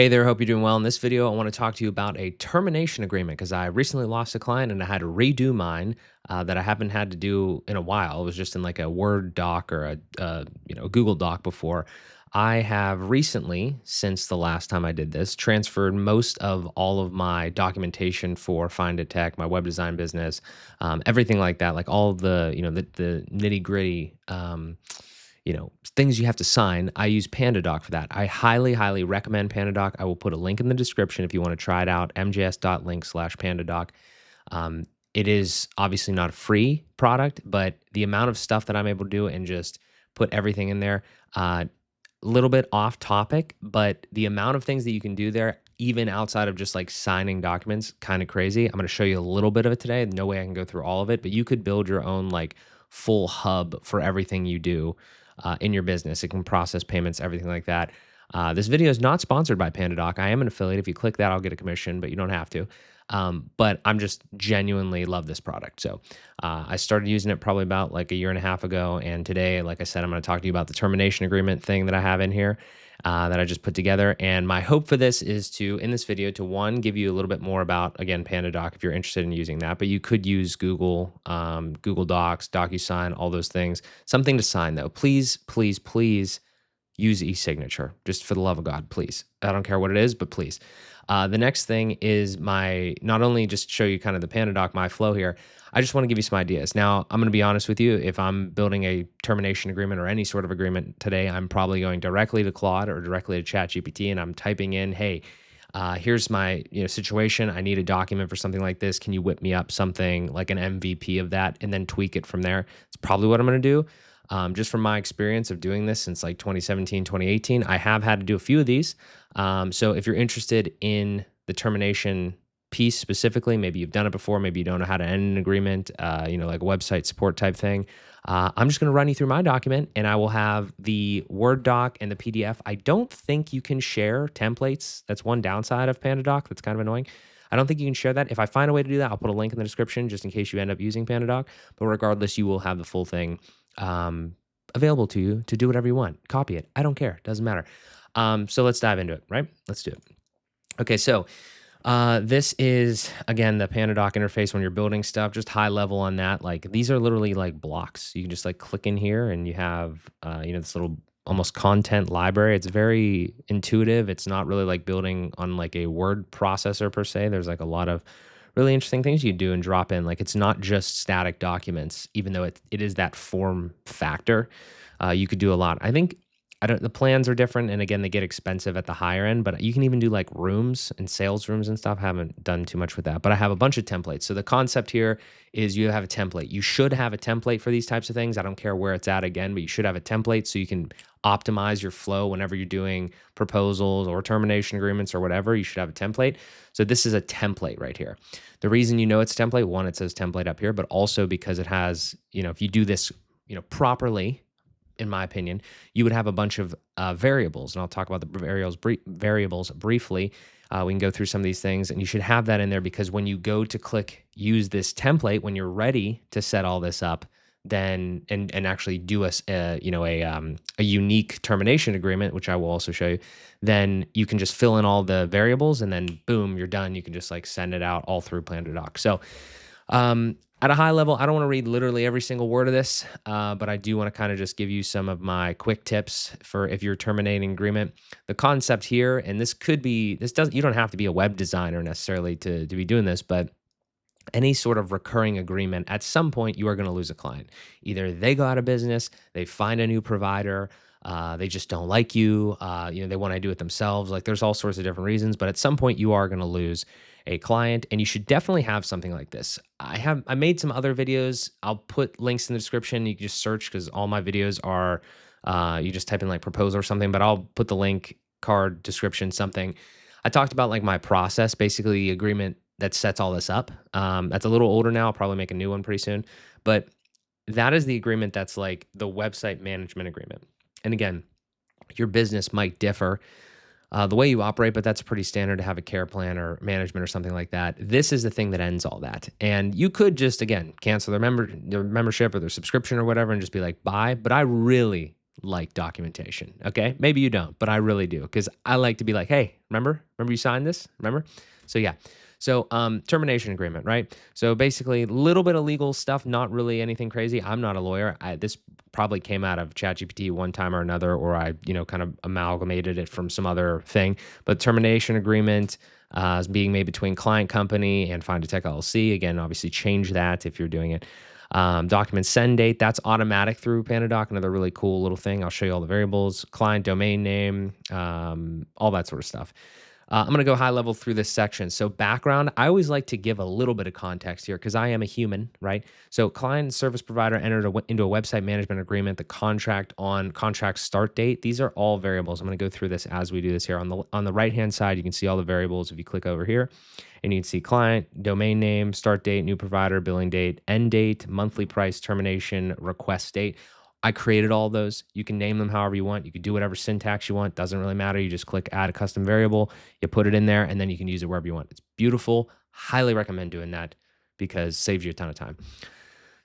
Hey there, hope you're doing well. In this video, I want to talk to you about a termination agreement because I recently lost a client and I had to redo mine that I haven't had to do in a while. It was just in like a Word doc or a Google Doc before. I have recently, since the last time I did this, transferred most of all of my documentation for Find It Tech, my web design business, everything like that, like all of the nitty gritty. Things you have to sign. I use PandaDoc for that. I highly, highly recommend PandaDoc. I will put a link in the description if you want to try it out, mjs.link/PandaDoc. It is obviously not a free product, but the amount of stuff that I'm able to do and just put everything in there, a little bit off topic, but the amount of things that you can do there, even outside of just like signing documents, kind of crazy. I'm going to show you a little bit of it today. No way I can go through all of it, but you could build your own like full hub for everything you do in your business. It can process payments, everything like that. This video is not sponsored by PandaDoc. I am an affiliate. If you click that, I'll get a commission, but you don't have to. But I'm just genuinely love this product. So I started using it probably about like a year and a half ago. And today, like I said, I'm going to talk to you about the termination agreement thing that I have in here that I just put together. And my hope for this is to, in this video, to one, give you a little bit more about, again, PandaDoc if you're interested in using that. But you could use Google, Google Docs, DocuSign, all those things. Something to sign, though. Please, please, please use e-signature. Just for the love of God, please. I don't care what it is, but please. The next thing is not only just show you kind of the PandaDoc, my flow here, I just want to give you some ideas. Now, I'm going to be honest with you. If I'm building a termination agreement or any sort of agreement today, I'm probably going directly to Claude or directly to ChatGPT, and I'm typing in, hey, here's my situation. I need a document for something like this. Can you whip me up something like an MVP of that and then tweak it from there? It's probably what I'm going to do. Just from my experience of doing this since like 2017, 2018, I have had to do a few of these. So if you're interested in the termination piece specifically, maybe you've done it before, maybe you don't know how to end an agreement, like a website support type thing. I'm just going to run you through my document and I will have the Word doc and the PDF. I don't think you can share templates. That's one downside of PandaDoc. That's kind of annoying. I don't think you can share that. If I find a way to do that, I'll put a link in the description just in case you end up using PandaDoc. But regardless, you will have the full thing available to you to do whatever you want. Copy it. I don't care. Doesn't matter. So let's dive into it, right? Let's do it. Okay, so this is, again, the PandaDoc interface when you're building stuff, just high level on that. Like these are literally like blocks. You can just like click in here and you have, this little almost content library. It's very intuitive. It's not really like building on like a word processor per se. There's like a lot of really interesting things you do and drop in. Like it's not just static documents, even though it is that form factor. You could do a lot. I think the plans are different, and again, they get expensive at the higher end, but you can even do like rooms and sales rooms and stuff. I haven't done too much with that, but I have a bunch of templates. So the concept here is you have a template. You should have a template for these types of things. I don't care where it's at again, but you should have a template so you can optimize your flow whenever you're doing proposals or termination agreements or whatever. You should have a template. So this is a template right here. The reason you know it's a template, one, it says template up here, but also because it has, if you do this, properly, in my opinion, you would have a bunch of variables, and I'll talk about the variables briefly. We can go through some of these things, and you should have that in there because when you go to click use this template, when you're ready to set all this up, then and actually do a unique termination agreement, which I will also show you, then you can just fill in all the variables, and then boom, you're done. You can just like send it out all through PandaDoc. So at a high level, I don't want to read literally every single word of this, but I do want to kind of just give you some of my quick tips for if you're terminating agreement. The concept here, and you don't have to be a web designer necessarily to be doing this, but any sort of recurring agreement, at some point you are going to lose a client. Either they go out of business, they find a new provider, they just don't like you, they want to do it themselves. Like there's all sorts of different reasons, but at some point you are going to lose a client, and you should definitely have something like this. I made some other videos. I'll put links in the description. You can just search because all my videos are, you just type in like proposal or something, but I'll put the link, card, description, something. I talked about like my process, basically the agreement that sets all this up. That's a little older now. I'll probably make a new one pretty soon, but that is the agreement that's like the website management agreement. And again, your business might differ the way you operate, but that's pretty standard to have a care plan or management or something like that. This is the thing that ends all that. And you could just, again, cancel their membership or their subscription or whatever and just be like, bye. But I really, like documentation. Okay. Maybe you don't, but I really do because I like to be like, hey, remember you signed this? Remember? So, yeah. So, termination agreement, right? So, basically, a little bit of legal stuff, not really anything crazy. I'm not a lawyer. This probably came out of ChatGPT one time or another, or I, kind of amalgamated it from some other thing. But termination agreement is being made between client company and Find a Tech LLC. Again, obviously, change that if you're doing it. Document send date, that's automatic through PandaDoc. Another really cool little thing. I'll show you all the variables, client domain name, all that sort of stuff. I'm going to go high level through this section. So, background, I always like to give a little bit of context here because I am a human, right? So, client and service provider entered into a website management agreement, the contract start date. These are all variables. I'm going to go through this as we do this here. On the right hand side, you can see all the variables if you click over here. And you can see client, domain name, start date, new provider, billing date, end date, monthly price, termination, request date. I created all those. You can name them however you want. You can do whatever syntax you want. Doesn't really matter. You just click add a custom variable, you put it in there, and then you can use it wherever you want. It's beautiful. Highly recommend doing that because it saves you a ton of time.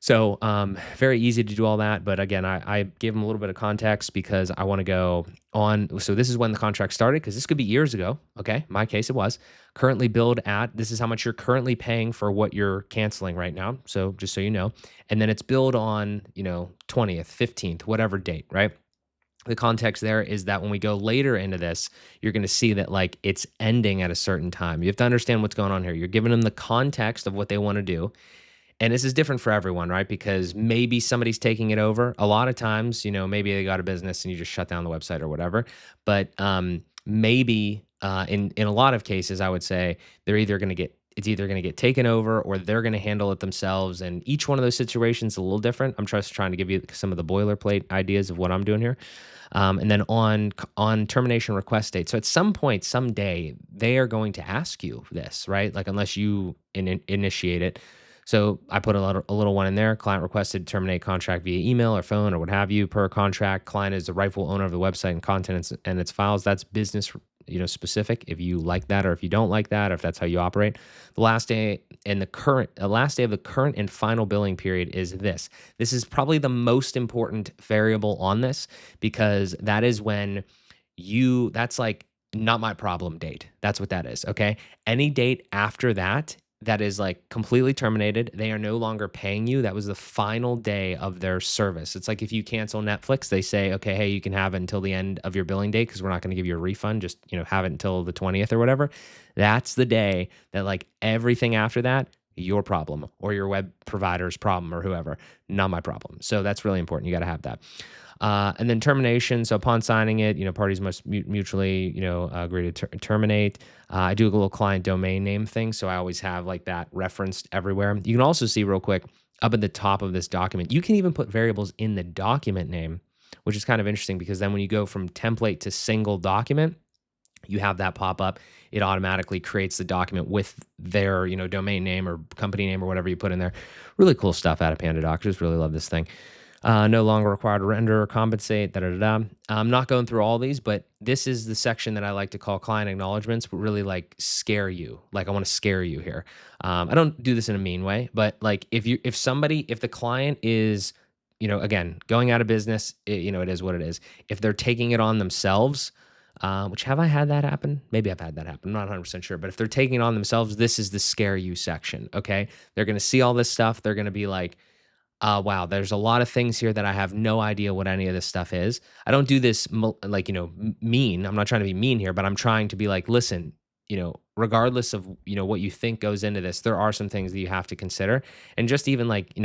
So, very easy to do all that. But again, I gave them a little bit of context because I want to go on. So this is when the contract started because this could be years ago. Okay. In my case, it was currently billed at, this is how much you're currently paying for what you're canceling right now. So just so you know, and then it's billed on, 20th, 15th, whatever date, right? The context there is that when we go later into this, you're going to see that like it's ending at a certain time. You have to understand what's going on here. You're giving them the context of what they want to do. And this is different for everyone, right? Because maybe somebody's taking it over. A lot of times, maybe they got a business and you just shut down the website or whatever. But maybe in a lot of cases, I would say it's either going to get taken over or they're going to handle it themselves. And each one of those situations is a little different. I'm just trying to give you some of the boilerplate ideas of what I'm doing here. And then on termination request date. So at some point, someday, they are going to ask you this, right? Like unless you initiate it. So I put a little one in there. Client requested to terminate contract via email or phone or what have you. Per contract, client is the rightful owner of the website and content and its files. That's business, specific. If you like that, or if you don't like that, or if that's how you operate, the last day of the current and final billing period is this. This is probably the most important variable on this because that is when that's like not my problem date. That's what that is. Okay. Any date after that is like completely terminated. They are no longer paying you. That was the final day of their service. It's like if you cancel Netflix, they say, okay, hey, you can have it until the end of your billing date because we're not going to give you a refund. Just, have it until the 20th or whatever. That's the day that like everything after that, your problem or your web provider's problem or whoever, not my problem. So that's really important. You got to have that. And then termination. So upon signing it, parties must mutually, agree to terminate. I do a little client domain name thing. So I always have like that referenced everywhere. You can also see real quick up at the top of this document, you can even put variables in the document name, which is kind of interesting because then when you go from template to single document, you have that pop up. It automatically creates the document with their, domain name or company name or whatever you put in there. Really cool stuff out of PandaDoc. Just really love this thing. No longer required to render or compensate. I'm not going through all these, but this is the section that I like to call client acknowledgements, but really like scare you. Like I want to scare you here. I don't do this in a mean way, but like if the client is, again, going out of business, it is what it is. If they're taking it on themselves, which have I had that happen? Maybe I've had that happen. I'm not 100% sure. But if they're taking it on themselves, this is the scare you section. Okay. They're going to see all this stuff. They're going to be like, wow, there's a lot of things here that I have no idea what any of this stuff is. I don't do this mean. I'm not trying to be mean here, but I'm trying to be like, listen, regardless of, what you think goes into this, there are some things that you have to consider. And just even like,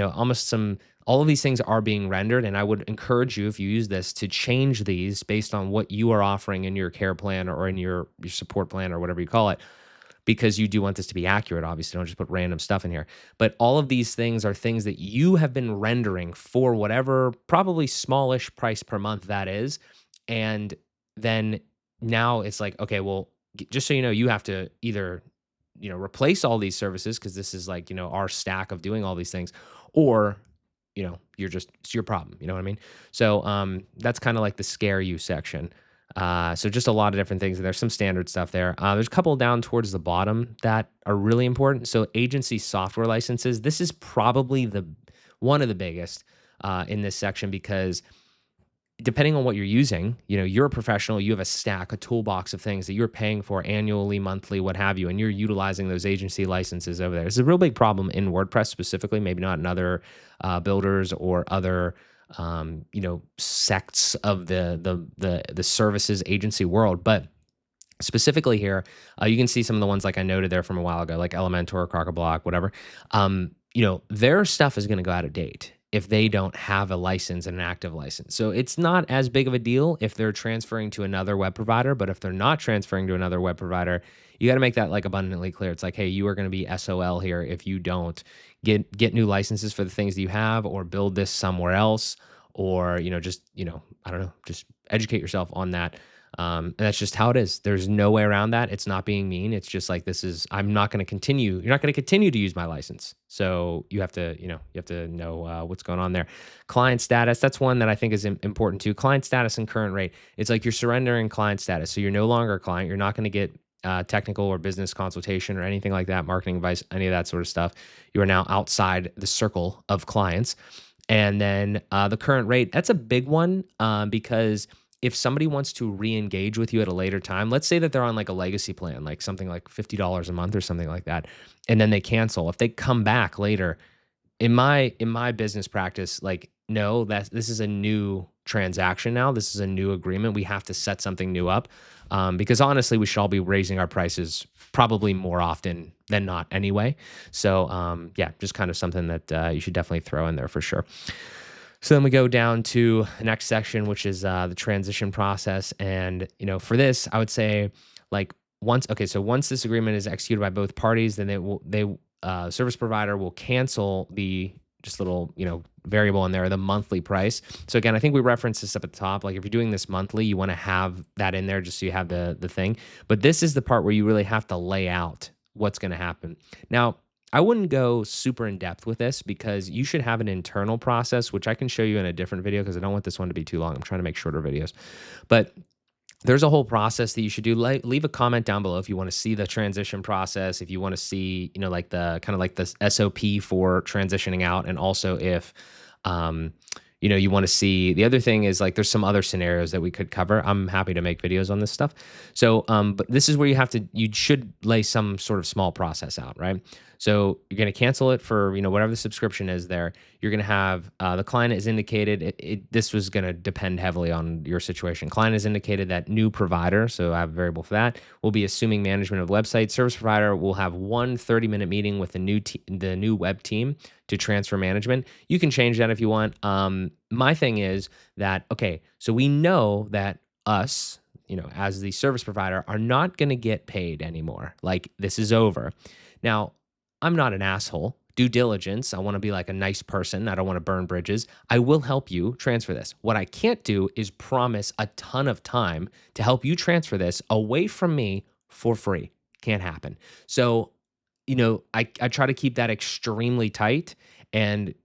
all of these things are being rendered. And I would encourage you, if you use this, to change these based on what you are offering in your care plan or in your support plan or whatever you call it, because you do want this to be accurate. Obviously, don't just put random stuff in here. But all of these things are things that you have been rendering for whatever probably smallish price per month that is. And then now it's like, okay, well, just so you know, you have to either, replace all these services because this is like, our stack of doing all these things, or, it's your problem. You know what I mean? So that's kind of like the scare you section. So just a lot of different things. There's some standard stuff there. There's a couple down towards the bottom that are really important. So agency software licenses. This is probably one of the biggest in this section because depending on what you're using, you're a professional, you have a stack, a toolbox of things that you're paying for annually, monthly, what have you, and you're utilizing those agency licenses over there. It's a real big problem in WordPress specifically, maybe not in other builders or other sects of the services agency world, but specifically here, you can see some of the ones like I noted there from a while ago, like Elementor, Crockablock, whatever. Their stuff is going to go out of date if they don't have a license and an active license. So it's not as big of a deal if they're transferring to another web provider, but if they're not transferring to another web provider, you got to make that like abundantly clear. It's like, hey, you are going to be SOL here if you don't get new licenses for the things that you have, or build this somewhere else, or just I don't know, just educate yourself on that. And that's just how it is. There's no way around that. It's not being mean. It's just like, I'm not going to continue. You're not going to continue to use my license. So you have to, know what's going on there. Client status. That's one that I think is important too. Client status and current rate. It's like you're surrendering client status. So you're no longer a client. You're not going to get technical or business consultation or anything like that, marketing advice, any of that sort of stuff. You are now outside the circle of clients. And then the current rate, that's a big one because if somebody wants to re-engage with you at a later time, let's say that they're on like a legacy plan, like something like $50 a month or something like that, and then they cancel. If they come back later, in my business practice, like, no, this is a new transaction now. This is a new agreement. We have to set something new up because honestly, we should all be raising our prices probably more often than not anyway. So yeah, just kind of something that you should definitely throw in there for sure. So then we go down to the next section, which is the transition process. And, for this, I would say like once this agreement is executed by both parties, then service provider will cancel the just little, variable in there, the monthly price. So again, I think we referenced this up at the top. Like if you're doing this monthly, you want to have that in there just so you have the thing. But this is the part where you really have to lay out what's going to happen. Now, I wouldn't go super in depth with this because you should have an internal process, which I can show you in a different video because I don't want this one to be too long. I'm trying to make shorter videos. But there's a whole process that you should do. Leave a comment down below if you want to see the transition process, if you want to see, like the kind of like the SOP for transitioning out, and also if you want to see. The other thing is like there's some other scenarios that we could cover. I'm happy to make videos on this stuff. So, but this is where you should lay some sort of small process out, right? So you're going to cancel it for, whatever the subscription is there. You're going to have the client is indicated. This was going to depend heavily on your situation. Client has indicated that new provider, so I have a variable for that, will be assuming management of the website. Service provider will have one 30-minute meeting with the new web team to transfer management. You can change that if you want. My thing is that, okay, so we know that us, as the service provider, are not going to get paid anymore. Like this is over. Now, I'm not an asshole. Due diligence. I want to be like a nice person. I don't want to burn bridges. I will help you transfer this. What I can't do is promise a ton of time to help you transfer this away from me for free. Can't happen. So, I try to keep that extremely tight and,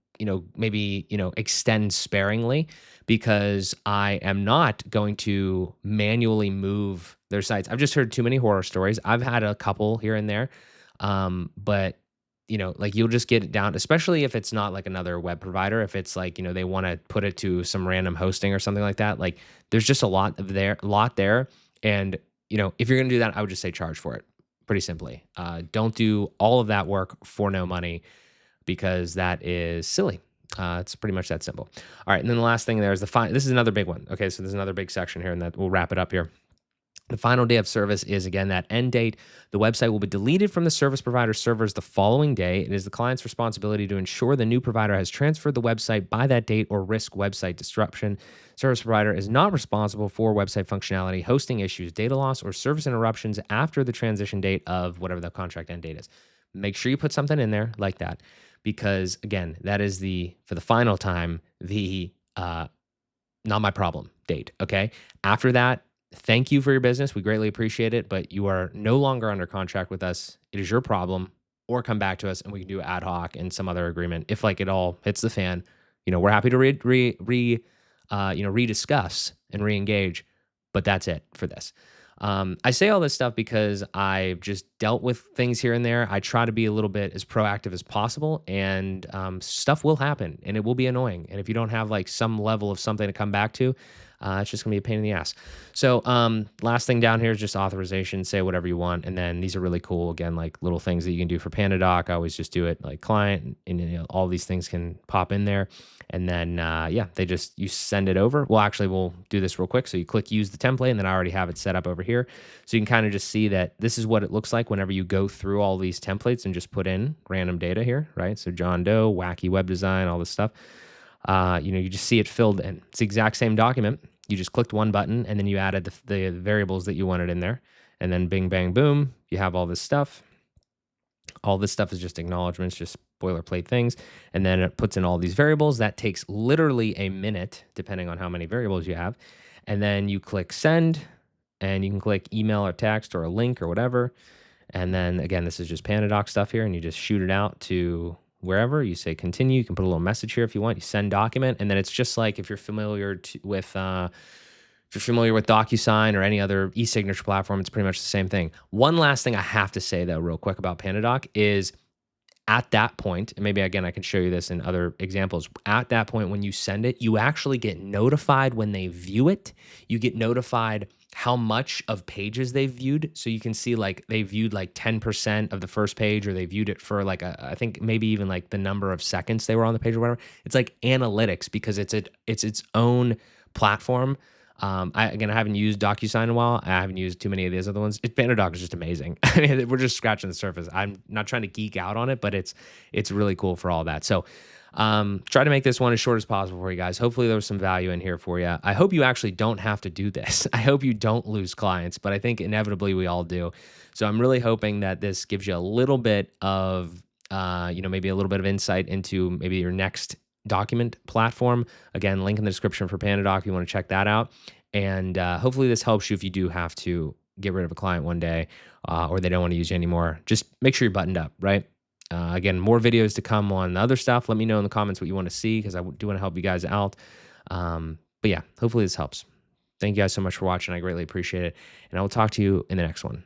maybe, extend sparingly because I am not going to manually move their sites. I've just heard too many horror stories. I've had a couple here and there. But like you'll just get it down, especially if it's not like another web provider. If it's like, they want to put it to some random hosting or something like that, like there's just a lot there. And, if you're going to do that, I would just say charge for it pretty simply. Don't do all of that work for no money because that is silly. It's pretty much that simple. All right. And then the last thing there is this is another big one. Okay. So there's another big section here and that we'll wrap it up here. The final day of service is, again, that end date. The website will be deleted from the service provider servers the following day. It is the client's responsibility to ensure the new provider has transferred the website by that date or risk website disruption. Service provider is not responsible for website functionality, hosting issues, data loss, or service interruptions after the transition date of whatever the contract end date is. Make sure you put something in there like that because, again, that is for the final time, the not my problem date, okay? After that, thank you for your business. We greatly appreciate it, but you are no longer under contract with us. It is your problem, or come back to us and we can do ad hoc and some other agreement. If like it all hits the fan, we're happy to rediscuss and re-engage, but that's it for this. I say all this stuff because I've just dealt with things here and there. I try to be a little bit as proactive as possible, and stuff will happen and it will be annoying. And if you don't have like some level of something to come back to, It's just gonna be a pain in the ass. So, last thing down here is just authorization. Say whatever you want, and then these are really cool. Again, like little things that you can do for PandaDoc. I always just do it like client, and all these things can pop in there. And then yeah, you send it over. Well, actually, we'll do this real quick. So you click use the template, and then I already have it set up over here. So you can kind of just see that this is what it looks like whenever you go through all these templates and just put in random data here, right? So John Doe, wacky web design, all this stuff. You just see it filled in. It's the exact same document. You just clicked one button and then you added the variables that you wanted in there. And then bing, bang, boom, you have all this stuff. All this stuff is just acknowledgements, just boilerplate things. And then it puts in all these variables. That takes literally a minute, depending on how many variables you have. And then you click send, and you can click email or text or a link or whatever. And then again, this is just PandaDoc stuff here, and you just shoot it out to wherever. You say continue. You can put a little message here if you want. You send document, and then it's just like if you're familiar with DocuSign or any other e-signature platform, it's pretty much the same thing. One last thing I have to say though, real quick about PandaDoc is at that point, and maybe again I can show you this in other examples. At that point, when you send it, you actually get notified when they view it. You get notified how much of pages they've viewed. So you can see like they viewed like 10% of the first page, or they viewed it for like I think maybe even like the number of seconds they were on the page or whatever. It's like analytics because it's its own platform. I haven't used DocuSign in a while. I haven't used too many of these other ones. PandaDoc is just amazing. I mean, we're just scratching the surface. I'm not trying to geek out on it, but it's really cool for all that. So try to make this one as short as possible for you guys. Hopefully there was some value in here for you. I hope you actually don't have to do this. I hope you don't lose clients, but I think inevitably we all do. So I'm really hoping that this gives you a little bit of, maybe a little bit of insight into maybe your next document platform. Again, link in the description for PandaDoc if you want to check that out. And hopefully this helps you if you do have to get rid of a client one day or they don't want to use you anymore. Just make sure you're buttoned up, right? Again, more videos to come on the other stuff. Let me know in the comments what you want to see because I do want to help you guys out. But yeah, hopefully this helps. Thank you guys so much for watching. I greatly appreciate it. And I will talk to you in the next one.